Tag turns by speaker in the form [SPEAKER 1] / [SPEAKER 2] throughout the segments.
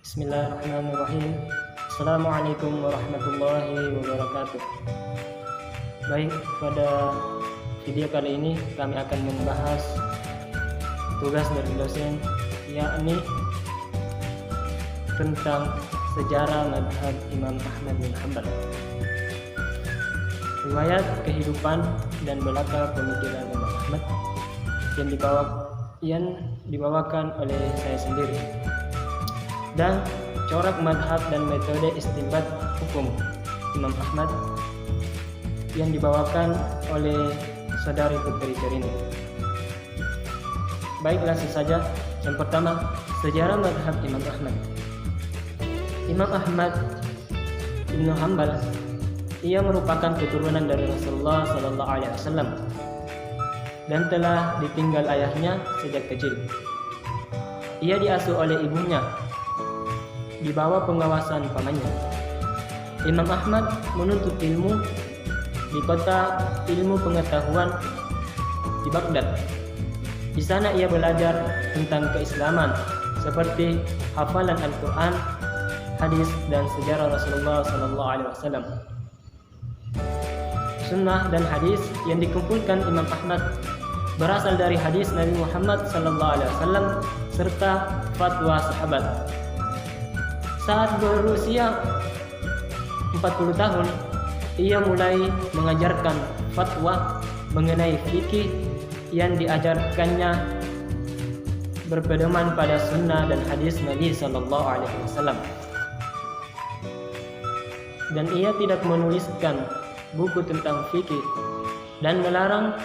[SPEAKER 1] Bismillahirrahmanirrahim. Assalamualaikum warahmatullahi wabarakatuh. Baik, pada video kali ini kami akan membahas tugas dari dosen, yakni tentang sejarah madhab Imam Ahmad bin Hanbal, riwayat kehidupan dan belakang pemikiran Imam Ahmad yang dibawakan oleh saya sendiri, dan corak madhab dan metode istinbat hukum Imam Ahmad yang dibawakan oleh saudari Putri Cerini. Baik, langsung saja. Yang pertama, sejarah madhab Imam Ahmad. Imam Ahmad bin Hanbal, ia merupakan keturunan dari Rasulullah SAW dan telah ditinggal ayahnya sejak kecil. Ia diasuh oleh ibunya di bawah pengawasan pamannya. Imam Ahmad menuntut ilmu di kota ilmu pengetahuan di Baghdad. Di sana ia belajar tentang keislaman seperti hafalan Al-Quran, hadis dan sejarah Rasulullah SAW. Sunnah dan hadis yang dikumpulkan Imam Ahmad berasal dari hadis Nabi Muhammad SAW serta fatwa sahabat. Saat berusia 40 tahun, ia mulai mengajarkan fatwa mengenai fikih yang diajarkannya berpedoman pada sunnah dan hadis Nabi SAW. Dan ia tidak menuliskan buku tentang fikih dan melarang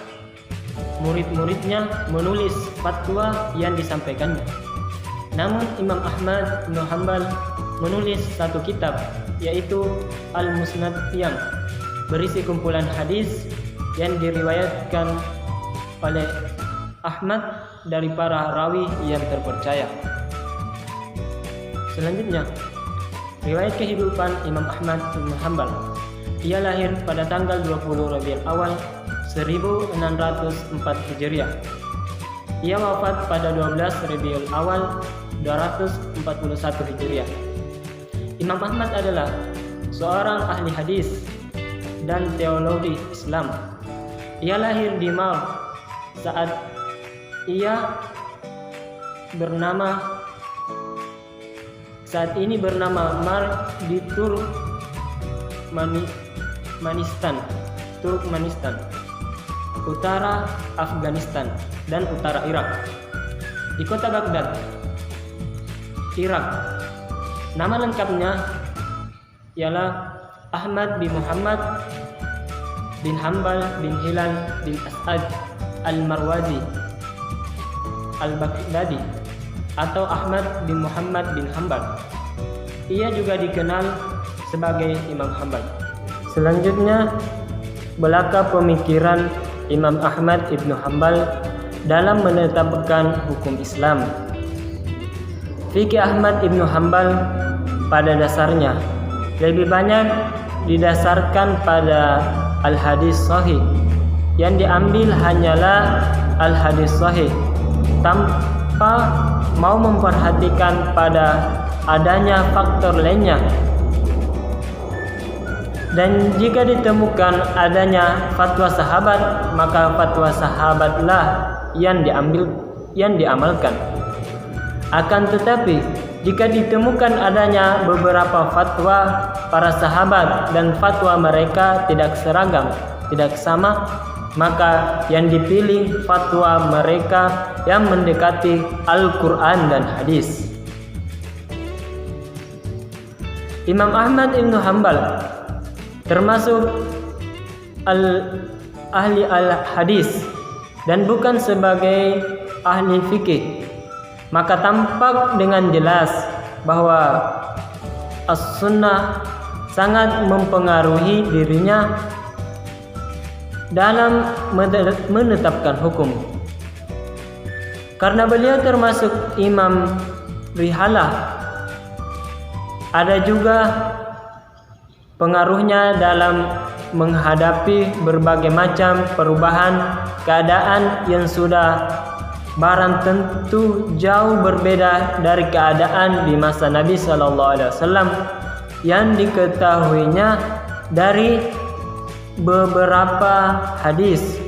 [SPEAKER 1] murid-muridnya menulis fatwa yang disampaikannya. Namun Imam Ahmad bin Hanbal menulis satu kitab, yaitu Al-Musnad, yang berisi kumpulan hadis yang diriwayatkan oleh Ahmad dari para rawi yang terpercaya. Selanjutnya, riwayat kehidupan Imam Ahmad bin Hanbal. Ia lahir pada tanggal 20 Rabiul Awal 1604 Hijriah. Ia wafat pada 12 Rabiul Awal 241 Hijriah. Imam Ahmad adalah seorang ahli hadis dan teologi Islam. Ia lahir di Mar saat ini bernama Mar di Turkmenistan, utara Afghanistan dan utara Irak. Di kota Baghdad, Irak. Nama lengkapnya ialah Ahmad bin Muhammad bin Hanbal bin Hilal bin As'ad al-Marwazi al-Baghdadi atau Ahmad bin Muhammad bin Hanbal. Ia juga dikenal sebagai Imam Hanbal. Selanjutnya, belakang pemikiran Imam Ahmad ibn Hanbal dalam menetapkan hukum Islam. Fikih Ahmad ibn Hanbal pada dasarnya lebih banyak didasarkan pada al-hadis sahih. Yang diambil hanyalah al-hadis sahih tanpa mau memperhatikan pada adanya faktor lainnya. Dan jika ditemukan adanya fatwa sahabat, maka fatwa sahabatlah yang diamalkan. Akan tetapi, jika ditemukan adanya beberapa fatwa para sahabat dan fatwa mereka tidak seragam, tidak sama, maka yang dipilih fatwa mereka yang mendekati Al-Quran dan hadis. Imam Ahmad bin Hanbal termasuk ahli al-hadis dan bukan sebagai ahli fikih. Maka tampak dengan jelas bahwa as-sunnah sangat mempengaruhi dirinya dalam menetapkan hukum. Karena beliau termasuk imam rihalah, ada juga pengaruhnya dalam menghadapi berbagai macam perubahan keadaan yang sudah barang tentu jauh berbeda dari keadaan di masa Nabi SAW yang diketahuinya dari beberapa hadis,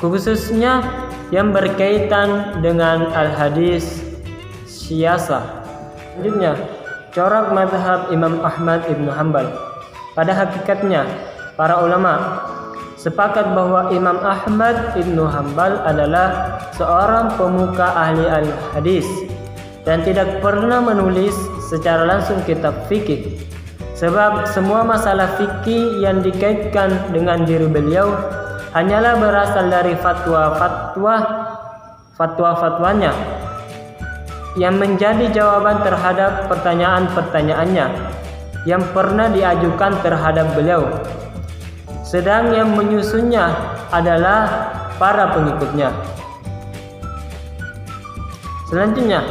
[SPEAKER 1] khususnya yang berkaitan dengan al-hadis syiyasah. Selanjutnya, corak mazhab Imam Ahmad ibnu Hanbal. Pada hakikatnya, para ulama sepakat bahwa Imam Ahmad ibnu Hanbal adalah seorang pemuka ahli al-hadis dan tidak pernah menulis secara langsung kitab fikih. Sebab semua masalah fikih yang dikaitkan dengan diri beliau hanyalah berasal dari fatwa-fatwanya yang menjadi jawaban terhadap pertanyaan-pertanyaannya yang pernah diajukan terhadap beliau. Sedang yang menyusunnya adalah para pengikutnya. Selanjutnya,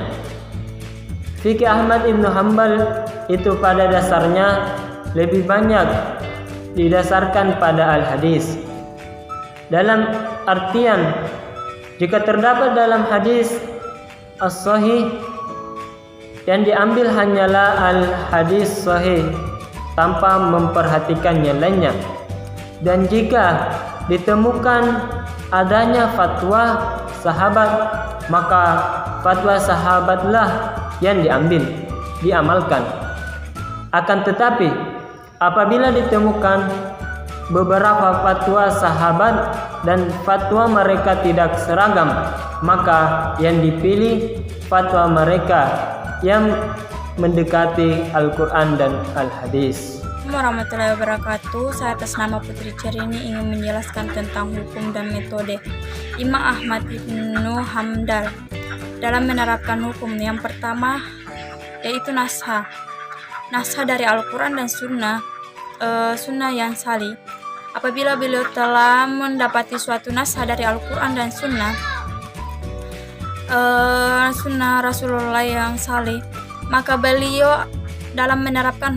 [SPEAKER 1] fikih Ahmad ibnu Hanbal itu pada dasarnya lebih banyak didasarkan pada al-hadis. Dalam artian, jika terdapat dalam hadis as-sahih yang diambil hanyalah al-hadis sahih tanpa memperhatikan yang lainnya. Dan jika ditemukan adanya fatwa sahabat, maka fatwa sahabatlah yang diamalkan. Akan tetapi, apabila ditemukan beberapa fatwa sahabat dan fatwa mereka tidak seragam, maka yang dipilih fatwa mereka yang mendekati Al-Quran dan Al-Hadis.
[SPEAKER 2] Warahmatullahi wabarakatuh. Saya atas nama Putri Cerini ingin menjelaskan tentang hukum dan metode Imam Ahmad ibnu Hanbal dalam menerapkan hukum. Yang pertama yaitu nashah dari Al-Quran dan sunnah yang salih. Apabila beliau telah mendapati suatu nashah dari Al-Quran dan sunnah Rasulullah yang salih, maka beliau dalam menerapkan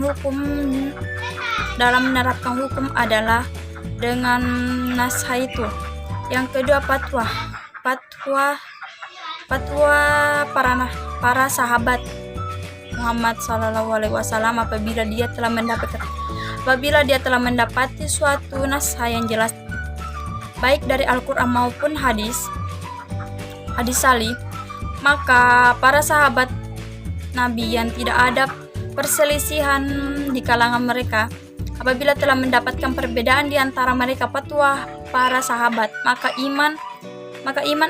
[SPEAKER 2] hukum adalah dengan nashah itu. Yang kedua, fatwa para sahabat Muhammad SAW apabila dia telah mendapati suatu nashah yang jelas baik dari Al-Quran maupun hadis salih, maka para sahabat Nabi yang tidak ada perselisihan di kalangan mereka, apabila telah mendapatkan perbedaan di antara mereka fatwa para sahabat, maka Imam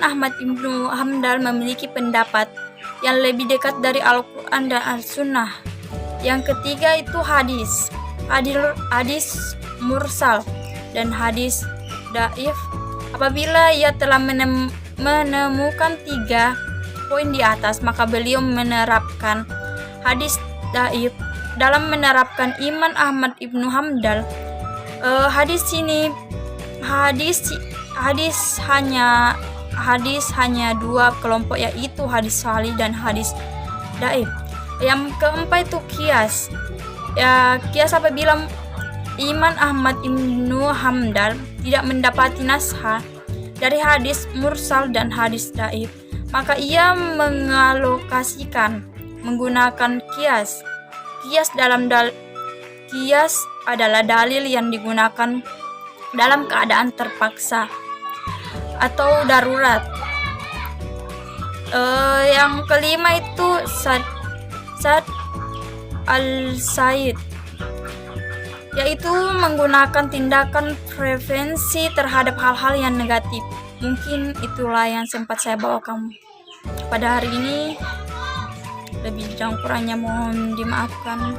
[SPEAKER 2] Ahmad ibnu Hanbal memiliki pendapat yang lebih dekat dari Al-Quran dan Al-Sunnah. Yang ketiga itu hadis mursal dan hadis dhaif. Apabila ia telah menemukan 3 poin di atas, maka beliau menerapkan hadis dhaif. Dalam menerapkan Imam Ahmad ibnu Hanbal, hadis hanya 2 kelompok, yaitu hadis salih dan hadis dhaif. Yang keempat itu kias. Kias apabila Imam Ahmad ibnu Hanbal tidak mendapati nashah dari hadis mursal dan hadis dhaif, maka ia mengalokasikan menggunakan kias. Kias adalah dalil yang digunakan dalam keadaan terpaksa atau darurat. Yang kelima itu Sad al-Said, yaitu menggunakan tindakan prevensi terhadap hal-hal yang negatif. Mungkin itulah yang sempat saya bawakan pada hari ini. Lebih kurangnya mohon dimaafkan.